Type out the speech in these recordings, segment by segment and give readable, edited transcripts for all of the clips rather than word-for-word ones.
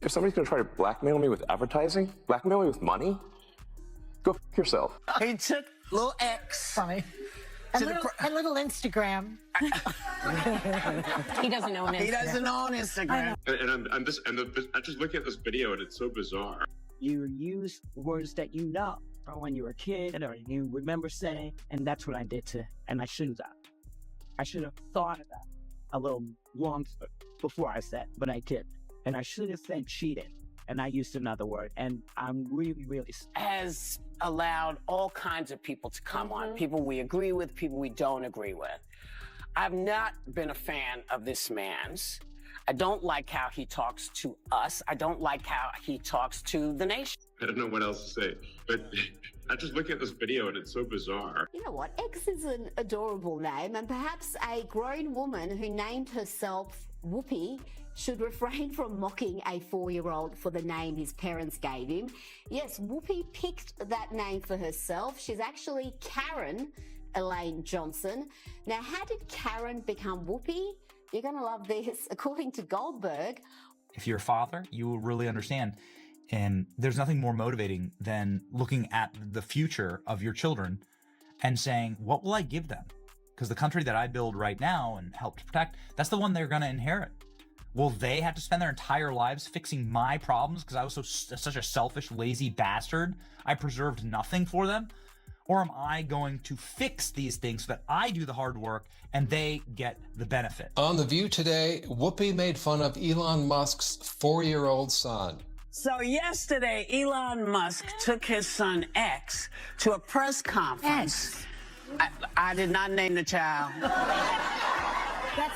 If somebody's gonna try to blackmail me with advertising, blackmail me with money, go f yourself. He took little X. Funny. A little Instagram. He doesn't own Instagram. He doesn't own Instagram. I'm just looking at this video and it's so bizarre. You use words that you know from when you were a kid or you remember saying, and that's what I did and I shouldn't have. I should have thought of that a little long before I said, but I didn't. And I should have said cheated, and I used another word, and I'm really, really Has allowed all kinds of people to come on. People we agree with, people we don't agree with. I've not been a fan of this man's. I don't like how he talks to us. I don't like how he talks to the nation. I don't know what else to say, but I'm just looking at this video and it's so bizarre. You know what? X is an adorable name, and perhaps a grown woman who named herself Whoopi should refrain from mocking a 4-year-old for the name his parents gave him. Yes, Whoopi picked that name for herself. She's actually Karen Elaine Johnson. Now, how did Karen become Whoopi? You're going to love this. According to Goldberg, if you're a father, you will really understand. And there's nothing more motivating than looking at the future of your children and saying, what will I give them? Because the country that I build right now and help to protect, that's the one they're going to inherit. Will they have to spend their entire lives fixing my problems because I was such a selfish, lazy bastard? I preserved nothing for them? Or am I going to fix these things so that I do the hard work and they get the benefit? On The View today, Whoopi made fun of Elon Musk's 4-year-old son. So yesterday, Elon Musk took his son X to a press conference. I did not name the child.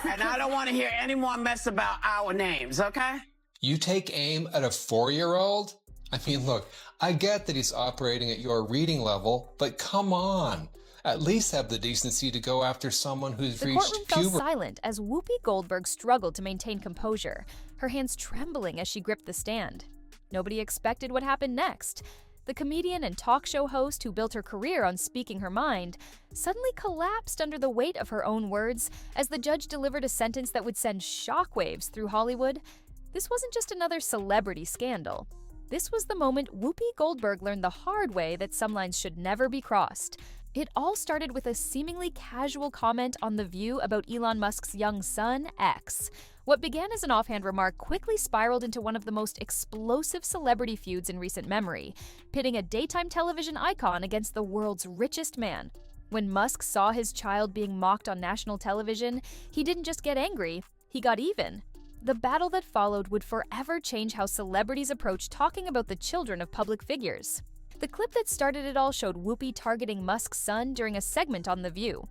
And I don't want to hear any more mess about our names, okay? You take aim at a 4-year-old? I mean, look, I get that he's operating at your reading level, but come on. At least have the decency to go after someone who's reached puberty. The courtroom fell silent as Whoopi Goldberg struggled to maintain composure, her hands trembling as she gripped the stand. Nobody expected what happened next. The comedian and talk show host who built her career on speaking her mind suddenly collapsed under the weight of her own words as the judge delivered a sentence that would send shockwaves through Hollywood. This wasn't just another celebrity scandal. This was the moment Whoopi Goldberg learned the hard way that some lines should never be crossed. It all started with a seemingly casual comment on The View about Elon Musk's young son, X. What began as an offhand remark quickly spiraled into one of the most explosive celebrity feuds in recent memory, pitting a daytime television icon against the world's richest man. When Musk saw his child being mocked on national television, he didn't just get angry, he got even. The battle that followed would forever change how celebrities approach talking about the children of public figures. The clip that started it all showed Whoopi targeting Musk's son during a segment on The View.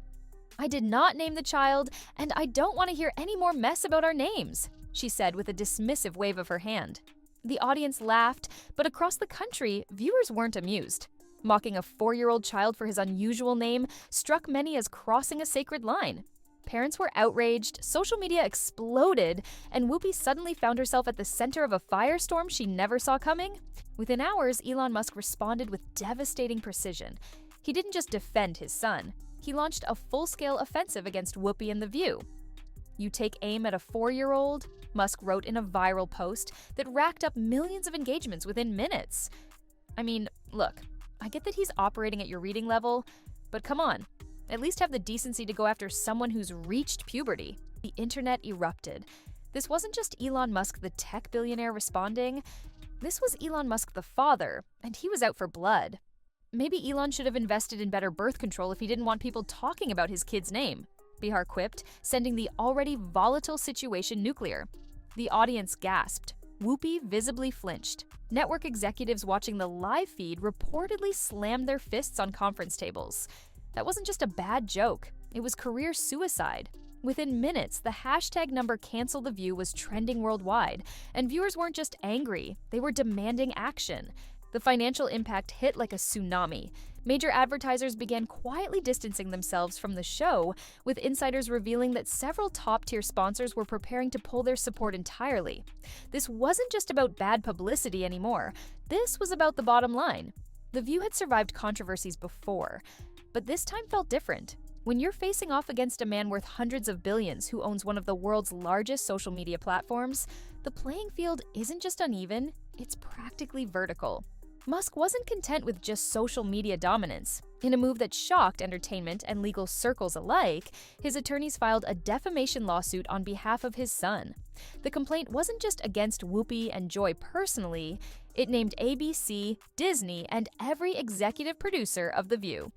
"I did not name the child, and I don't want to hear any more mess about our names," she said with a dismissive wave of her hand. The audience laughed, but across the country, viewers weren't amused. Mocking a 4-year-old child for his unusual name struck many as crossing a sacred line. Parents were outraged, social media exploded, and Whoopi suddenly found herself at the center of a firestorm she never saw coming. Within hours, Elon Musk responded with devastating precision. He didn't just defend his son. He launched a full-scale offensive against Whoopi and The View. "You take aim at a 4-year-old?" Musk wrote in a viral post that racked up millions of engagements within minutes. I mean, look, I get that he's operating at your reading level, but come on. At least have the decency to go after someone who's reached puberty. The internet erupted. This wasn't just Elon Musk, the tech billionaire, responding. This was Elon Musk, the father, and he was out for blood. Maybe Elon should have invested in better birth control if he didn't want people talking about his kid's name, Bihar quipped, sending the already volatile situation nuclear. The audience gasped. Whoopi visibly flinched. Network executives watching the live feed reportedly slammed their fists on conference tables. That wasn't just a bad joke, it was career suicide. Within minutes, the hashtag number Cancel The View was trending worldwide, and viewers weren't just angry, they were demanding action. The financial impact hit like a tsunami. Major advertisers began quietly distancing themselves from the show, with insiders revealing that several top-tier sponsors were preparing to pull their support entirely. This wasn't just about bad publicity anymore, this was about the bottom line. The View had survived controversies before, but this time felt different. When you're facing off against a man worth hundreds of billions who owns one of the world's largest social media platforms, the playing field isn't just uneven, it's practically vertical. Musk wasn't content with just social media dominance. In a move that shocked entertainment and legal circles alike, his attorneys filed a defamation lawsuit on behalf of his son. The complaint wasn't just against Whoopi and Joy personally, it named ABC, Disney, and every executive producer of The View.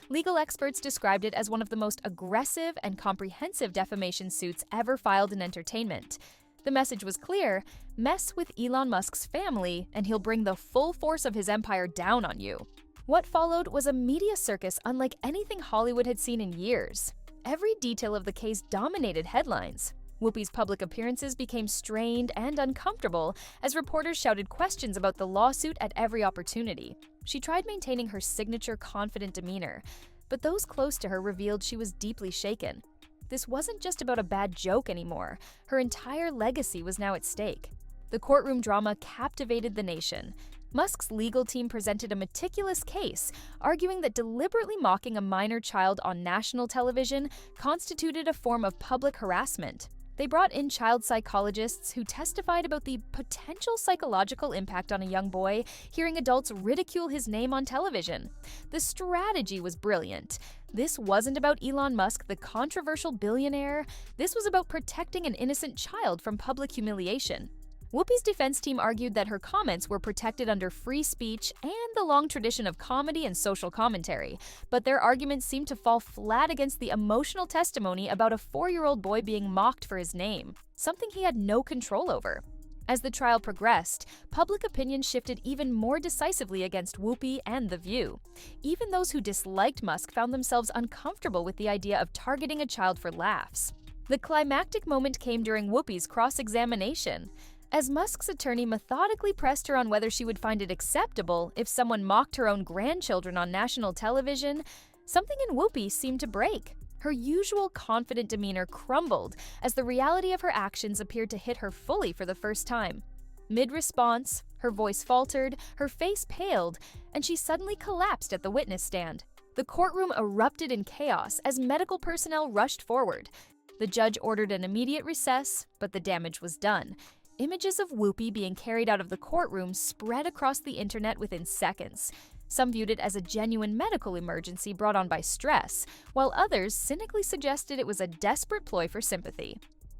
Legal experts described it as one of the most aggressive and comprehensive defamation suits ever filed in entertainment. The message was clear: mess with Elon Musk's family, and he'll bring the full force of his empire down on you. What followed was a media circus unlike anything Hollywood had seen in years. Every detail of the case dominated headlines. Whoopi's public appearances became strained and uncomfortable as reporters shouted questions about the lawsuit at every opportunity. She tried maintaining her signature confident demeanor, but those close to her revealed she was deeply shaken. This wasn't just about a bad joke anymore. Her entire legacy was now at stake. The courtroom drama captivated the nation. Musk's legal team presented a meticulous case, arguing that deliberately mocking a minor child on national television constituted a form of public harassment. They brought in child psychologists who testified about the potential psychological impact on a young boy hearing adults ridicule his name on television. The strategy was brilliant. This wasn't about Elon Musk, the controversial billionaire. This was about protecting an innocent child from public humiliation. Whoopi's defense team argued that her comments were protected under free speech and the long tradition of comedy and social commentary, but their arguments seemed to fall flat against the emotional testimony about a 4-year-old boy being mocked for his name, something he had no control over. As the trial progressed, public opinion shifted even more decisively against Whoopi and The View. Even those who disliked Musk found themselves uncomfortable with the idea of targeting a child for laughs. The climactic moment came during Whoopi's cross-examination. As Musk's attorney methodically pressed her on whether she would find it acceptable if someone mocked her own grandchildren on national television, something in Whoopi seemed to break. Her usual confident demeanor crumbled as the reality of her actions appeared to hit her fully for the first time. Mid-response, her voice faltered, her face paled, and she suddenly collapsed at the witness stand. The courtroom erupted in chaos as medical personnel rushed forward. The judge ordered an immediate recess, but the damage was done. Images of Whoopi being carried out of the courtroom spread across the internet within seconds. Some viewed it as a genuine medical emergency brought on by stress, while others cynically suggested it was a desperate ploy for sympathy.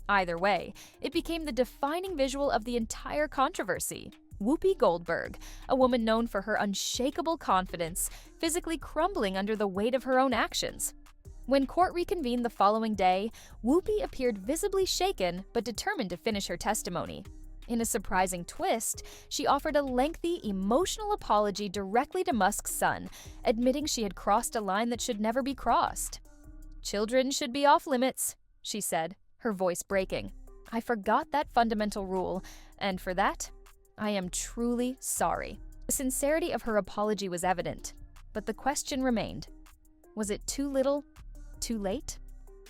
Either way, it became the defining visual of the entire controversy. Whoopi Goldberg, a woman known for her unshakable confidence, physically crumbling under the weight of her own actions. When court reconvened the following day, Whoopi appeared visibly shaken but determined to finish her testimony. In a surprising twist, she offered a lengthy, emotional apology directly to Musk's son, admitting she had crossed a line that should never be crossed. "Children should be off limits," she said, her voice breaking. "I forgot that fundamental rule, and for that, I am truly sorry." The sincerity of her apology was evident, but the question remained. Was it too little? Too late?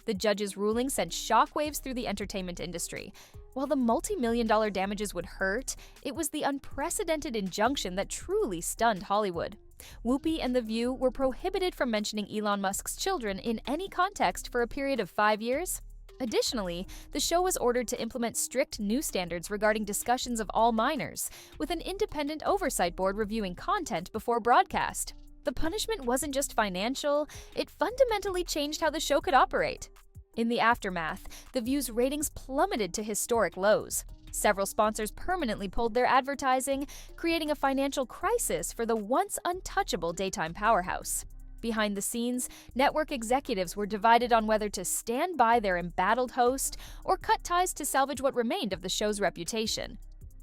The judge's ruling sent shockwaves through the entertainment industry. While the multi-million-dollar damages would hurt, it was the unprecedented injunction that truly stunned Hollywood. Whoopi and The View were prohibited from mentioning Elon Musk's children in any context for a period of 5 years. Additionally, the show was ordered to implement strict new standards regarding discussions of all minors, with an independent oversight board reviewing content before broadcast. The punishment wasn't just financial, it fundamentally changed how the show could operate. In the aftermath, The View's ratings plummeted to historic lows. Several sponsors permanently pulled their advertising, creating a financial crisis for the once untouchable daytime powerhouse. Behind the scenes, network executives were divided on whether to stand by their embattled host or cut ties to salvage what remained of the show's reputation.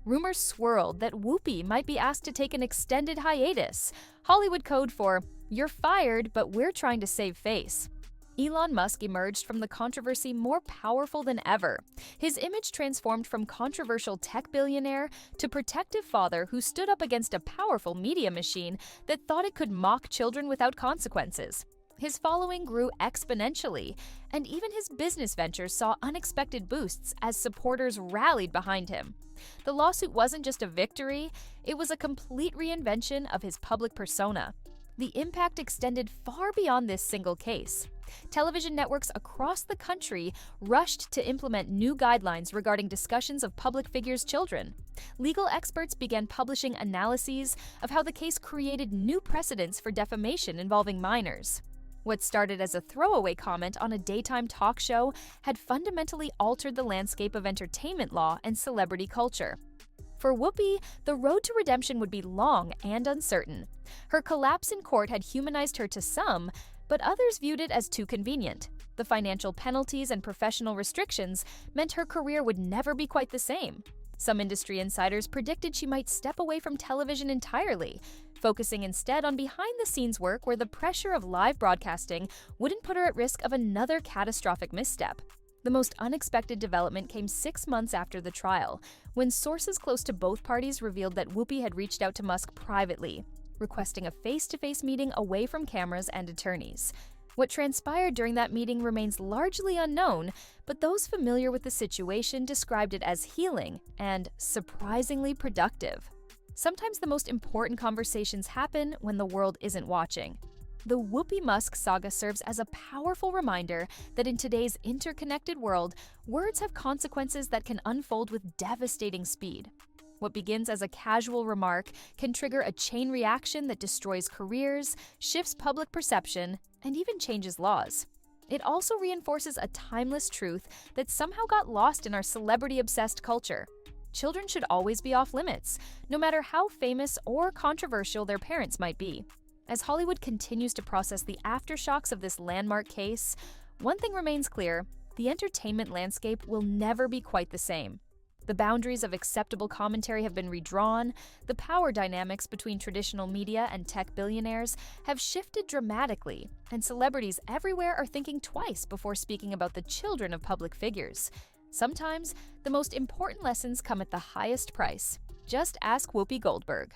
Rumors swirled that Whoopi might be asked to take an extended hiatus, Hollywood code for, "You're fired, but we're trying to save face." Elon Musk emerged from the controversy more powerful than ever. His image transformed from controversial tech billionaire to protective father who stood up against a powerful media machine that thought it could mock children without consequences. His following grew exponentially, and even his business ventures saw unexpected boosts as supporters rallied behind him. The lawsuit wasn't just a victory, it was a complete reinvention of his public persona. The impact extended far beyond this single case. Television networks across the country rushed to implement new guidelines regarding discussions of public figures' children. Legal experts began publishing analyses of how the case created new precedents for defamation involving minors. What started as a throwaway comment on a daytime talk show had fundamentally altered the landscape of entertainment law and celebrity culture. For Whoopi, the road to redemption would be long and uncertain. Her collapse in court had humanized her to some, but others viewed it as too convenient. The financial penalties and professional restrictions meant her career would never be quite the same. Some industry insiders predicted she might step away from television entirely, focusing instead on behind-the-scenes work where the pressure of live broadcasting wouldn't put her at risk of another catastrophic misstep. The most unexpected development came 6 months after the trial, when sources close to both parties revealed that Whoopi had reached out to Musk privately, requesting a face-to-face meeting away from cameras and attorneys. What transpired during that meeting remains largely unknown, but those familiar with the situation described it as healing and surprisingly productive. Sometimes the most important conversations happen when the world isn't watching. The Whoopi Musk saga serves as a powerful reminder that in today's interconnected world, words have consequences that can unfold with devastating speed. What begins as a casual remark can trigger a chain reaction that destroys careers, shifts public perception, and even changes laws. It also reinforces a timeless truth that somehow got lost in our celebrity-obsessed culture. Children should always be off limits, no matter how famous or controversial their parents might be. As Hollywood continues to process the aftershocks of this landmark case, one thing remains clear: the entertainment landscape will never be quite the same. The boundaries of acceptable commentary have been redrawn, the power dynamics between traditional media and tech billionaires have shifted dramatically, and celebrities everywhere are thinking twice before speaking about the children of public figures. Sometimes, the most important lessons come at the highest price. Just ask Whoopi Goldberg.